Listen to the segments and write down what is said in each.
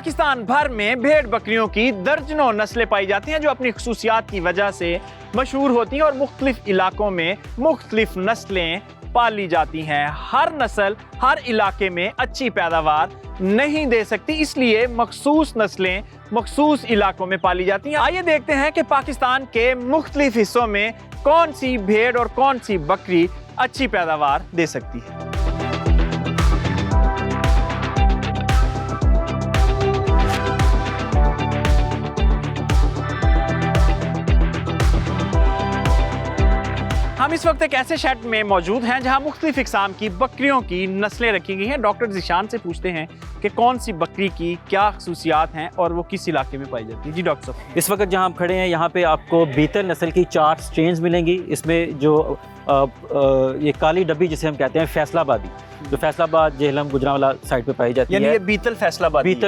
पाकिस्तान भर में भेड़ बकरियों की दर्जनों नस्लें पाई जाती हैं जो अपनी खुसूसियात की वजह से मशहूर होती हैं और मुख्तलिफ इलाकों में मुख्तलिफ नस्लें पाली जाती हैं। हर नस्ल हर इलाके में अच्छी पैदावार नहीं दे सकती, इसलिए मखसूस नस्लें मखसूस इलाकों में पाली जाती हैं। आइए देखते हैं कि पाकिस्तान के मुख्तलिफ हिस्सों में कौन सी भेड़ और कौन सी बकरी अच्छी पैदावार दे सकती है। हम इस वक्त एक ऐसे शेड में मौजूद हैं जहां मुख्तलिफ इकसाम की बकरियों की नस्लें रखी गई हैं। डॉक्टर ज़ीशान से पूछते हैं कि कौन सी बकरी की क्या खसूसियात हैं और वो किस इलाके में पाई जाती है। जी डॉक्टर साहब, इस वक्त जहां हम खड़े हैं यहाँ पे आपको बीतल नस्ल की 4 स्ट्रेन्स मिलेंगी। इसमें जो ये काली डब्बी जिसे हम कहते हैं फैसलाबादी, जो फैसलाबाद जेहलम गुजरांवाला साइड पे पाई जाती है, ये बीतल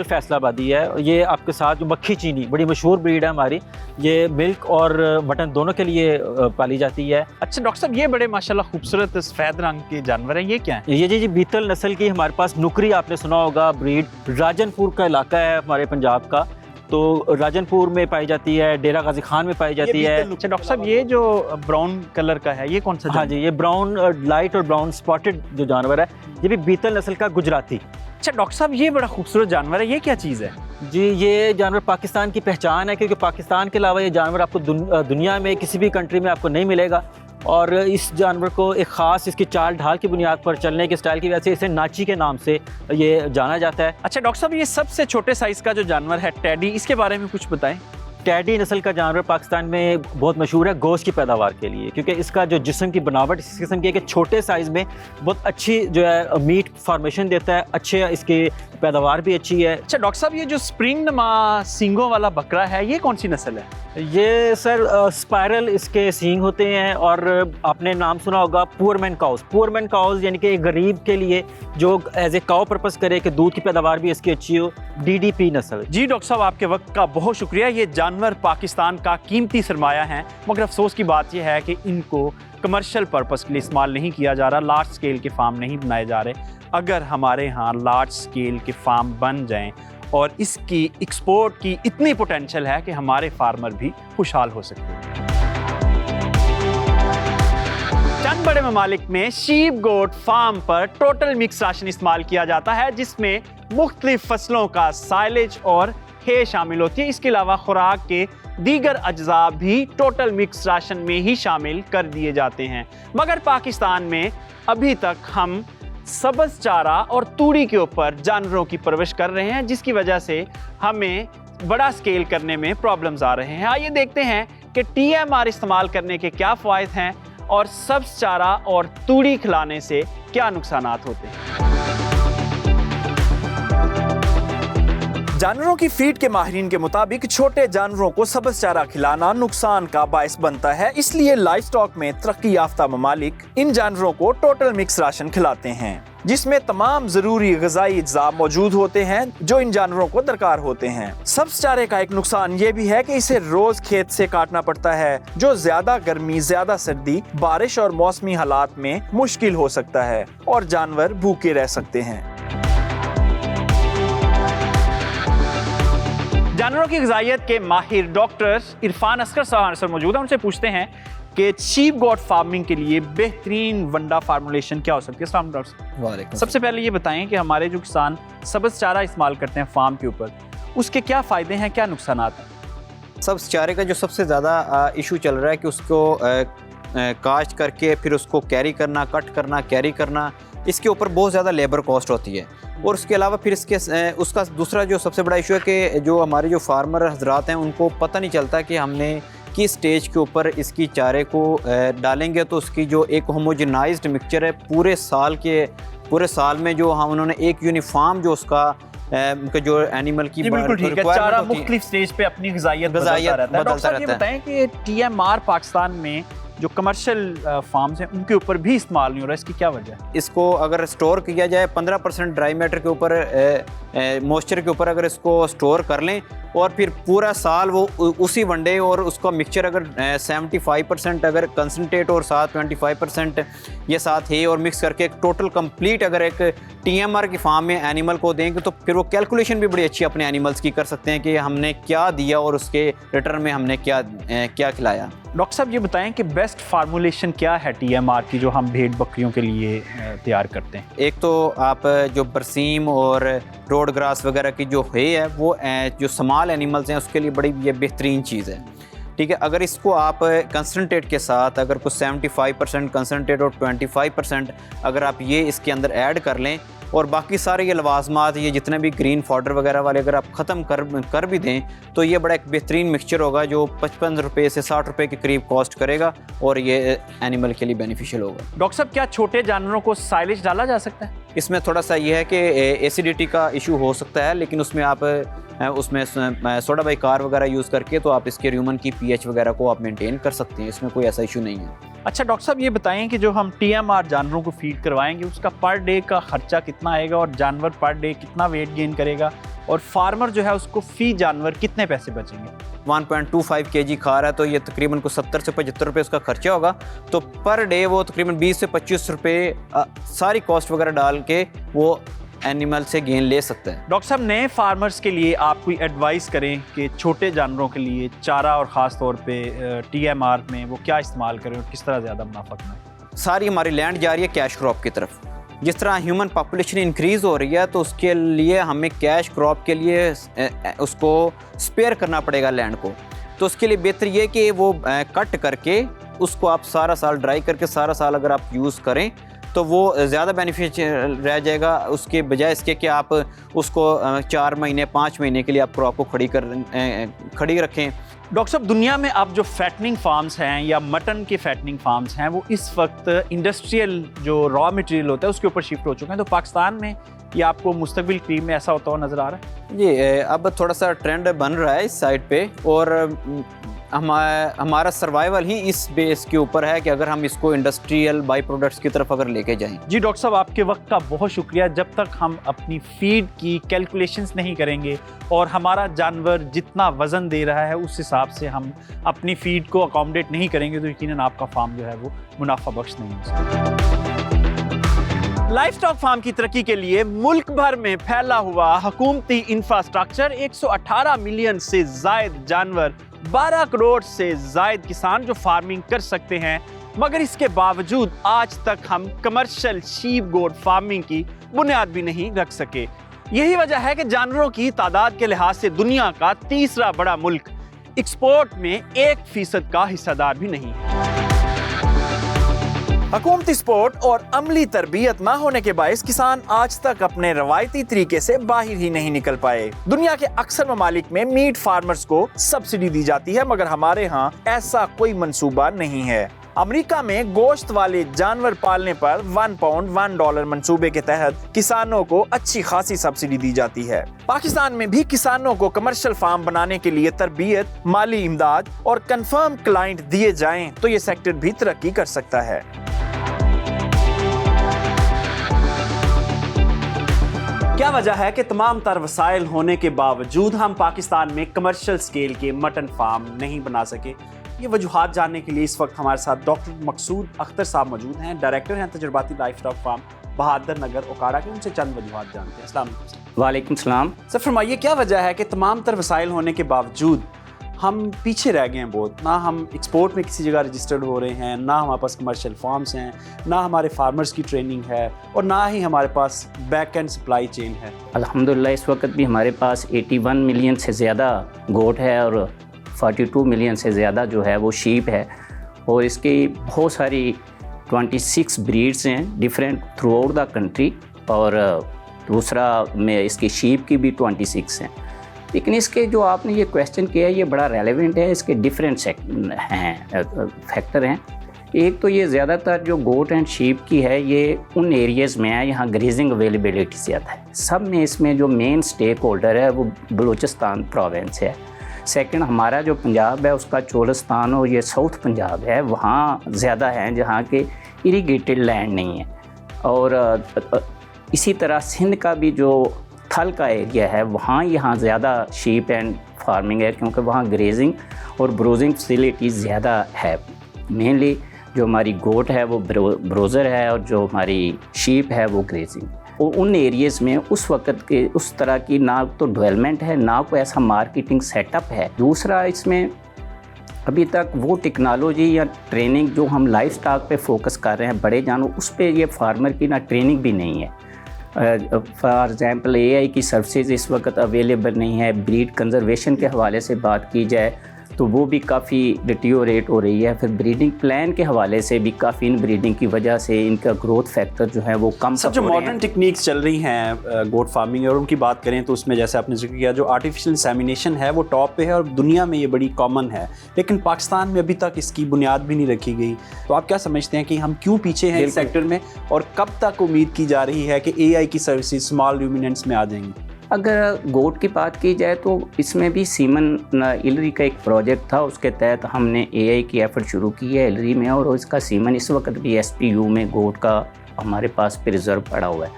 फैसलाबादी है। ये आपके साथ जो मक्खी चीनी बड़ी मशहूर ब्रीड है हमारी, ये मिल्क और मटन दोनों के लिए पाली जाती है। अच्छा डॉक्टर साहब, ये बड़े माशाल्लाह खूबसूरत सफेद रंग के जानवर हैं, ये क्या है? ये जी बीतल नस्ल की हमारे पास नुकरी, आपने सुना होगा ब्रीड, राजनपुर का इलाका है हमारे पंजाब का, तो राजनपुर में पाई जाती है, डेरा गाजी खान में पाई जाती है। अच्छा डॉक्टर साहब, ये जो ब्राउन कलर का है ये कौन सा? हाँ जी, ये ब्राउन लाइट और ब्राउन स्पॉटेड जो जानवर है, ये भी बीतल नस्ल का गुजराती। अच्छा डॉक्टर साहब, ये बड़ा खूबसूरत जानवर है, ये क्या चीज़ है? जी, ये जानवर पाकिस्तान की पहचान है, क्योंकि पाकिस्तान के अलावा ये जानवर आपको दुनिया में किसी भी कंट्री में आपको नहीं मिलेगा। और इस जानवर को एक ख़ास इसकी चाल ढाल की बुनियाद पर, चलने के स्टाइल की वजह से इसे नाची के नाम से ये जाना जाता है। अच्छा डॉक्टर साहब, ये सबसे छोटे साइज़ का जो जानवर है टेडी, इसके बारे में कुछ बताएं। टेडी नस्ल का जानवर पाकिस्तान में बहुत मशहूर है गोश्त की पैदावार के लिए, क्योंकि इसका जो जिस्म की बनावट इस किस्म की है कि छोटे साइज़ में बहुत अच्छी जो है मीट फॉर्मेशन देता है, अच्छे इसकी पैदावार भी अच्छी है। अच्छा डॉक्टर साहब, ये जो स्प्रिंग नमा सींगों वाला बकरा है, ये कौन सी नस्ल है? ये सर स्पायरल इसके सींग होते हैं, और आपने नाम सुना होगा पुअरमैन काउज। पुअरमैन काउज यानी कि गरीब के लिए जो एज ए काउ पर्पस करे कि दूध की पैदावार भी इसकी अच्छी हो, DDP नस्ल। जी डॉक्टर साहब, आपके वक्त का बहुत शुक्रिया। ये जानवर पाकिस्तान का कीमती सरमाया है, मगर अफसोस की बात यह है कि इनको कमर्शियल पर्पस के लिए इस्तेमाल नहीं किया जा रहा, लार्ज स्केल के फार्म नहीं बनाए जा रहे। अगर हमारे यहाँ लार्ज स्केल के फार्म बन जाएं और इसकी एक्सपोर्ट की इतनी पोटेंशियल है कि हमारे फार्मर भी खुशहाल हो सकते हैं। चंद बड़े ममालिक में शीप गोट फार्म पर टोटल मिक्स राशन इस्तेमाल किया जाता है, जिसमें मुख्तलिफ फसलों का साइलेज और है शामिल होती है। इसके अलावा खुराक के दीगर अज्जा भी टोटल मिक्स राशन में ही शामिल कर दिए जाते हैं। मगर पाकिस्तान में अभी तक हम सब्ज़ चारा और तूड़ी के ऊपर जानवरों की परवरिश कर रहे हैं, जिसकी वजह से हमें बड़ा स्केल करने में प्रॉब्लम्स आ रहे हैं। आइए देखते हैं कि TMR इस्तेमाल करने के क्या फ़ायदे हैं और सब्ज़ चारा और तूड़ी खिलाने से क्या नुकसानात होते हैं। जानवरों की फीड के माहिरीन के मुताबिक छोटे जानवरों को सब्ज़ चारा खिलाना नुकसान का बायस बनता है, इसलिए लाइव स्टॉक में तरक्की याफ्ता ममालिक इन जानवरों को टोटल मिक्स राशन खिलाते हैं, जिसमें तमाम जरूरी ग़िज़ाई अज्जा मौजूद होते हैं जो इन जानवरों को दरकार होते हैं। सब्ज़ चारे का एक नुकसान ये भी है कि इसे रोज खेत से काटना पड़ता है, जो ज्यादा गर्मी, ज्यादा सर्दी, बारिश और मौसमी हालात में मुश्किल हो सकता है और जानवर भूखे रह सकते हैं। जानवरों की ग़िज़ाइयत के माहिर डॉक्टर इरफान असगर साहब मौजूद हैं, उनसे पूछते हैं कि शीप गोट फार्मिंग के लिए बेहतरीन वंडा फार्मूलेशन क्या हो सकती है। अस्सलाम वालेकुम। सबसे पहले ये बताएं कि हमारे जो किसान सब्ज़ चारा इस्तेमाल करते हैं फार्म के ऊपर, उसके क्या फ़ायदे हैं, क्या नुकसानात हैं? सब्ज़ चारे का जो सबसे ज़्यादा इशू चल रहा है कि उसको काश्त करके फिर उसको कैरी करना, कट करना, कैरी करना, इसके ऊपर बहुत ज़्यादा लेबर कॉस्ट होती है। और उसके अलावा फिर उसका दूसरा जो सबसे बड़ा इशू है कि जो हमारे जो फार्मर हजरात हैं उनको पता नहीं चलता कि हमने किस स्टेज के ऊपर इसकी चारे को डालेंगे तो उसकी जो एक होमोजेनाइज्ड मिक्सचर है पूरे साल में जो हम उन्होंने एक यूनिफॉर्म जो उसका जो एनिमल की चारा मुख्तलिफ स्टेज पे अपनी ग़िज़ाइयत बदलता रहता है। डॉक्टर साहब, ये बताएं कि TMR पाकिस्तान में जो कमर्शियल फार्म्स हैं उनके ऊपर भी इस्तेमाल नहीं हो रहा, इसकी क्या वजह है? इसको अगर स्टोर किया जाए 15% ड्राई मैटर के ऊपर, मॉइस्चर के ऊपर अगर इसको स्टोर कर लें और फिर पूरा साल वो उसी वनडे और उसका मिक्सचर अगर 75% अगर कंसनट्रेट और साथ 25% ये साथ है और मिक्स करके एक टोटल कंप्लीट अगर एक TMR की फार्म में एनिमल को देंगे तो फिर वो कैलकुलेशन भी बड़ी अच्छी अपने एनिमल्स की कर सकते हैं कि हमने क्या दिया और उसके रिटर्न में हमने क्या खिलाया। डॉक्टर साहब ये बताएं कि बेस्ट फार्मूलेशन क्या है TMR की जो हम भेड़ बकरियों के लिए तैयार करते हैं? एक तो आप जो बरसीम और रोड ग्रास वगैरह की जो है वो जो स्मॉल एनिमल्स हैं उसके लिए बड़ी ये बेहतरीन चीज़ है। ठीक है, अगर इसको आप कंसनट्रेट के साथ अगर कुछ 75% कंसनट्रेट और 25% अगर आप ये इसके अंदर ऐड कर लें और बाकी सारे ये लवाजमात ये जितने भी ग्रीन फॉडर वगैरह वाले अगर आप ख़त्म कर भी दें तो ये बड़ा एक बेहतरीन मिक्सचर होगा जो 55 रुपये से 60 रुपये के करीब कॉस्ट करेगा और ये एनिमल के लिए बेनिफिशियल होगा। डॉक्टर साहब क्या छोटे जानवरों को साइलेज डाला जा सकता है? इसमें थोड़ा सा ये है कि एसिडिटी का इशू हो सकता है, लेकिन उसमें आप उसमें सोडा बाइकार वगैरह यूज़ करके तो आप इसके र्यूमन की pH वगैरह को आप मेंटेन कर सकते हैं, इसमें कोई ऐसा इशू नहीं है। अच्छा डॉक्टर साहब ये बताएं कि जो हम TMR जानवरों को फीड करवाएंगे उसका पर डे का खर्चा कितना आएगा और जानवर पर डे कितना वेट गेन करेगा और फार्मर जो है उसको फी जानवर कितने पैसे बचेंगे? 1.25 kg खा रहा है तो ये तकरीबन को 70 से 75 रुपये उसका खर्चा होगा, तो पर डे वो तकरीबन 20 से 25 रुपये सारी कॉस्ट वगैरह डाल के वो एनिमल से गेन ले सकते हैं। डॉक्टर साहब नए फार्मर्स के लिए आप कोई एडवाइस करें कि छोटे जानवरों के लिए चारा और ख़ास तौर पे TMR में वो क्या इस्तेमाल करें और किस तरह ज़्यादा मुनाफा कमाएं? सारी हमारी लैंड जा रही है कैश क्रॉप की तरफ। जिस तरह ह्यूमन पॉपुलेशन इंक्रीज़ हो रही है तो उसके लिए हमें कैश क्रॉप के लिए उसको स्पेयर करना पड़ेगा लैंड को, तो उसके लिए बेहतर ये कि वो कट करके उसको आप सारा साल ड्राई करके सारा साल अगर आप यूज़ करें तो वो ज़्यादा बेनिफिशियल रह जाएगा, उसके बजाय इसके कि आप उसको 4 महीने 5 महीने के लिए आप क्रॉप को खड़ी रखें। डॉक्टर साहब दुनिया में अब जो फैटनिंग फार्म्स हैं या मटन के फैटनिंग फार्म्स हैं वो इस वक्त इंडस्ट्रियल जो रॉ मटेरियल होता है उसके ऊपर शिफ्ट हो चुके हैं, तो पाकिस्तान में ये आपको मुस्तकबिल क्रीम में ऐसा होता हुआ नज़र आ रहा है? जी अब थोड़ा सा ट्रेंड बन रहा है इस साइड पे और हमारा सर्वाइवल ही इस बेस के ऊपर है कि अगर हम इसको इंडस्ट्रियल बाई प्रोडक्ट्स की तरफ अगर लेके जाएं। जी डॉक्टर साहब आपके वक्त का बहुत शुक्रिया। जब तक हम अपनी फीड की कैलकुलेशंस नहीं करेंगे और हमारा जानवर जितना वज़न दे रहा है उस हिसाब से हम अपनी फीड को अकोमोडेट नहीं करेंगे तो यकीनन आपका फार्म जो है वो मुनाफा बख्श नहीं हो सकता। लाइफ स्टॉक फार्म की तरक्की के लिए मुल्क भर में फैला हुआ हुकूमती इंफ्रास्ट्रक्चर, 118 मिलियन से जायद जानवर, 12 करोड़ से जायद किसान जो फार्मिंग कर सकते हैं, मगर इसके बावजूद आज तक हम कमर्शियल शीप गोट फार्मिंग की बुनियाद भी नहीं रख सके। यही वजह है कि जानवरों की तादाद के लिहाज से दुनिया का तीसरा बड़ा मुल्क एक्सपोर्ट में 1% का हिस्सेदार भी नहीं है। हुकूमती सपोर्ट और अमली तरबियत ना होने के बायस किसान आज तक अपने रवायती तरीके से बाहर ही नहीं निकल पाए। दुनिया के अक्सर ममालिक में मीट फार्मर्स को सब्सिडी दी जाती है, मगर हमारे यहाँ ऐसा कोई मंसूबा नहीं है। अमेरिका में गोश्त वाले जानवर पालने पर 1 पाउंड $1 मंसूबे के तहत किसानों को अच्छी खासी सब्सिडी दी जाती है। पाकिस्तान में भी किसानों को कमर्शियल फार्म बनाने के लिए तरबियत, माली इमदाद और कंफर्म क्लाइंट दिए जाएं तो ये सेक्टर भी तरक्की कर सकता है। क्या वजह है कि तमाम तर वसाइल होने के बावजूद हम पाकिस्तान में कमर्शियल स्केल के मटन फार्म नहीं बना सके? ये वजूहात जानने के लिए इस वक्त हमारे साथ डॉक्टर मकसूद अख्तर साहब मौजूद हैं, डायरेक्टर हैं तजुर्बाती लाइफ स्टॉक फार्म बहादुर नगर ओकाड़ा के। उनसे चंद वजूहात जानते हैं। अस्सलाम वालेकुम। वालेकुम सलाम। सर फरमाइए क्या वजह है कि तमाम तर वसाइल होने के बावजूद हम पीछे रह गए हैं बहुत, ना हम एक्सपोर्ट में किसी जगह रजिस्टर्ड हो रहे हैं, ना हमारे पास कमर्शियल फार्म्स हैं, ना हमारे फार्मर्स की ट्रेनिंग है और ना ही हमारे पास बैक एंड सप्लाई चेन है। अल्हम्दुलिल्लाह इस वक्त भी हमारे पास 81 मिलियन से ज़्यादा गोट है और 42 मिलियन से ज़्यादा जो है वो शीप है और इसकी बहुत सारी 26 ब्रीड्स हैं different through out the country और दूसरा में इसकी शीप की भी 26 हैं। लेकिन इसके जो आपने ये क्वेश्चन किया है ये बड़ा रेलेवेंट है। इसके डिफरेंट फैक्टर हैं। एक तो ये ज़्यादातर जो गोट एंड शीप की है ये उन एरियाज़ में है यहाँ ग्रेजिंग अवेलेबिलिटी ज़्यादा है। सब में इसमें जो मेन स्टेक होल्डर है वो बलूचिस्तान प्रोविंस है। सेकंड हमारा जो पंजाब है उसका चोलिस्तान और ये साउथ पंजाब है, वहाँ ज़्यादा हैं जहाँ के इरीगेटेड लैंड नहीं है। और इसी तरह सिंध का भी जो थल का एरिया है वहाँ यहाँ ज़्यादा शीप एंड फार्मिंग है क्योंकि वहाँ ग्रेजिंग और ब्रोजिंग फैसिलिटीज़ ज़्यादा है। मेनली जो हमारी गोट है वो ब्रोज़र है और जो हमारी शीप है वो ग्रेजिंग। और उन एरियाज़ में उस वक्त के उस तरह की ना तो डेवलपमेंट है, ना कोई ऐसा मार्केटिंग सेटअप है। दूसरा, इसमें अभी तक वो टेक्नोलॉजी या ट्रेनिंग जो हम लाइफ स्टॉक पे फोकस कर रहे हैं, बड़े जानवर, उस पे ये फार्मर की ना ट्रेनिंग भी नहीं है। फॉर एग्ज़ाम्पल AI की सर्विसेज इस वक्त अवेलेबल नहीं है। ब्रीड कंजर्वेशन के हवाले से बात की जाए तो वो भी काफ़ी डिटीरियोरेट हो रही है। फिर ब्रीडिंग प्लान के हवाले से भी काफ़ी इन ब्रीडिंग की वजह से इनका ग्रोथ फैक्टर जो है वो कम सर, जो मॉडर्न टेक्निक्स चल रही हैं गोट फार्मिंग और उनकी बात करें तो उसमें जैसे आपने जिक्र किया, जो आर्टिफिशियल इंसेमिनेशन है वो टॉप पे है और दुनिया में ये बड़ी कॉमन है, लेकिन पाकिस्तान में अभी तक इसकी बुनियाद भी नहीं रखी गई। तो आप क्या समझते हैं कि हम क्यों पीछे हैं इस सेक्टर में, और कब तक उम्मीद की जा रही है कि AI की सर्विसेज स्मॉल रूमिनेंट्स में आ जाएंगी? अगर गोट की बात की जाए तो इसमें भी सीमन इलरी का एक प्रोजेक्ट था, उसके तहत हमने AI की एफर्ट शुरू की है इलरी में, और इसका सीमन इस वक्त भी SPU में गोट का हमारे पास रिजर्व पड़ा हुआ है।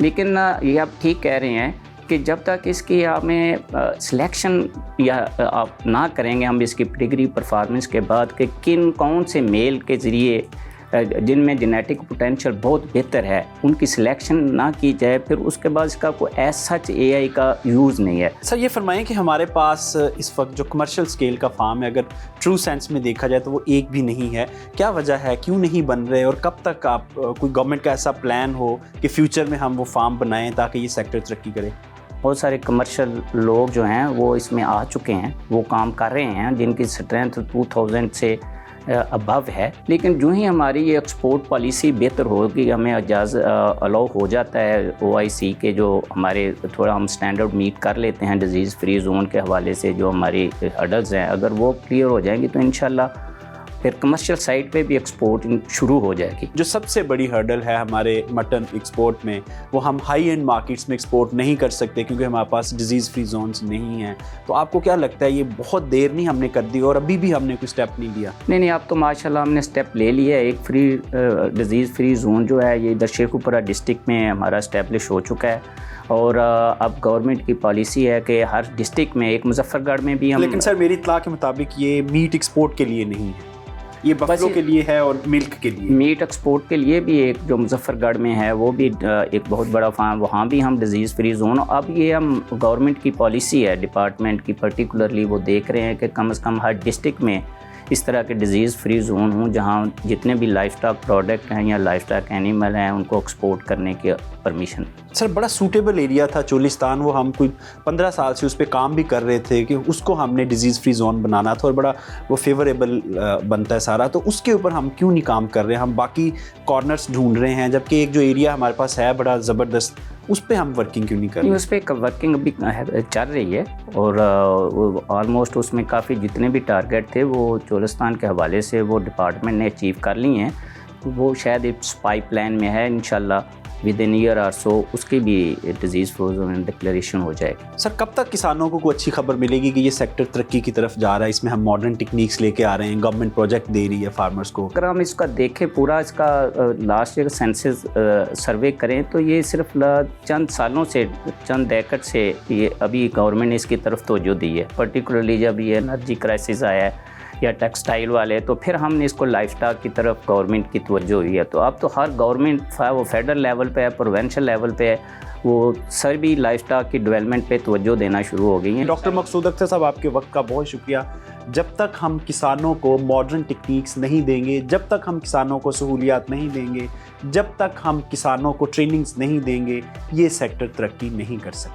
लेकिन ये आप ठीक कह रहे हैं कि जब तक इसकी हमें सिलेक्शन या आप ना करेंगे हम इसकी पेडिग्री परफॉर्मेंस के बाद कि कौन से मेल के ज़रिए जिनमें जेनेटिक पोटेंशियल बहुत बेहतर है उनकी सिलेक्शन ना की जाए, फिर उसके बाद इसका कोई एज सच AI का यूज़ नहीं है। सर, ये फरमाएं कि हमारे पास इस वक्त जो कमर्शियल स्केल का फार्म है, अगर ट्रू सेंस में देखा जाए तो वो एक भी नहीं है। क्या वजह है, क्यों नहीं बन रहे, और कब तक आप कोई गवर्नमेंट का ऐसा प्लान हो कि फ्यूचर में हम वो फार्म बनाएं ताकि ये सेक्टर तरक्की करे? बहुत सारे कमर्शियल लोग जो हैं वो इसमें आ चुके हैं, वो काम कर रहे हैं, जिनकी स्ट्रेंथ 2000 से अबव है। लेकिन जो ही हमारी ये एक्सपोर्ट पॉलिसी बेहतर होगी, हमें इजाज़ अलाउ हो जाता है OIC के जो हमारे थोड़ा हम स्टैंडर्ड मीट कर लेते हैं डिज़ीज़ फ्री जोन के हवाले से, जो हमारी हर्डल्स हैं अगर वो क्लियर हो जाएंगी तो इंशाल्लाह फिर कमर्शियल साइड पे भी एक्सपोर्ट शुरू हो जाएगी। जो सबसे बड़ी हर्डल है हमारे मटन एक्सपोर्ट में, वो हम हाई एंड मार्केट्स में एक्सपोर्ट नहीं कर सकते क्योंकि हमारे पास डिजीज़ फ्री जोन्स नहीं हैं। तो आपको क्या लगता है, ये बहुत देर नहीं हमने कर दी और अभी भी हमने कोई स्टेप नहीं लिया? नहीं, अब तो माशाल्लाह हमने स्टेप ले लिया है। एक फ्री डिज़ीज़ फ्री जोन जो है ये इधर शेखुपुरा डिस्ट्रिक्ट में हमारा इस्टेब्लिश हो चुका है, और अब गवर्नमेंट की पॉलिसी है कि हर डिस्ट्रिक्ट में, एक मुजफ्फरगढ़ में भी हम। लेकिन सर, मेरी इत्तला के मुताबिक ये मीट एक्सपोर्ट के लिए नहीं है, ये बफलो के लिए है और मिल्क के लिए। मीट एक्सपोर्ट के लिए भी एक जो मुजफ्फरगढ़ में है वो भी एक बहुत बड़ा फार्म, वहाँ भी हम डिज़ीज़ फ्री जोन, अब ये हम गवर्नमेंट की पॉलिसी है डिपार्टमेंट की पर्टिकुलरली, वो देख रहे हैं कि कम से कम हर डिस्ट्रिक्ट में इस तरह के डिज़ीज़ फ्री जोन हों जहाँ जितने भी लाइफ स्टॉक प्रोडक्ट हैं या लाइफ स्टॉक एनिमल हैं उनको एक्सपोर्ट करने की परमिशन। सर, बड़ा सूटेबल एरिया था चोलिस्तान, वो हम कोई 15 साल से उस पर काम भी कर रहे थे कि उसको हमने डिज़ीज़ फ्री जोन बनाना था और बड़ा वो फेवरेबल बनता है सारा, तो उसके ऊपर हम क्यों नहीं काम कर रहे हैं? हम बाकी कॉर्नर्स ढूंढ रहे हैं, जबकि एक जो एरिया हमारे पास है बड़ा ज़बरदस्त, उस पर हम वर्किंग क्यों नहीं कर रहे? उस पर वर्किंग अभी चल रही है, और ऑलमोस्ट उसमें काफ़ी जितने भी टारगेट थे वो चोलिस्तान के हवाले से वो डिपार्टमेंट ने अचीव कर लिए हैं। वो शायद इस पाइपलाइन में है, इंशाल्लाह विद इन ईयर और सो उसकी भी डिजीज़ फ्री जोन डिक्लेरेशन हो जाएगी। सर, कब तक किसानों को कोई अच्छी खबर मिलेगी कि ये सेक्टर तरक्की की तरफ जा रहा है, इसमें हम मॉडर्न टेक्निक्स लेके आ रहे हैं, गवर्नमेंट प्रोजेक्ट दे रही है फार्मर्स को? अगर हम इसका देखें पूरा, इसका लास्ट ईयर सेंसस सर्वे करें तो ये सिर्फ चंद सालों से, चंद डेकेड से ये अभी गवर्नमेंट ने इसकी तरफ तवज्जो दी है। पर्टिकुलरली जब ये एनर्जी क्राइसिस आया है या टेक्सटाइल वाले, तो फिर हमने इसको लाइफ स्टॉक की तरफ गवर्नमेंट की तवज्जो हुई है। तो अब तो हर गवर्नमेंट वो फेडरल लेवल पे है, प्रोविंशियल लेवल पे है, वो सभी लाइफ स्टॉक की डेवलपमेंट पे तवज्जो देना शुरू हो गई है। डॉक्टर मकसूद अख्तर साहब, आपके वक्त का बहुत शुक्रिया। जब तक हम किसानों को मॉडर्न टेक्निक्स नहीं देंगे, जब तक हम किसानों को सहूलियात नहीं देंगे, जब तक हम किसानों को ट्रेनिंग्स नहीं देंगे, ये सेक्टर तरक्की नहीं कर सकते।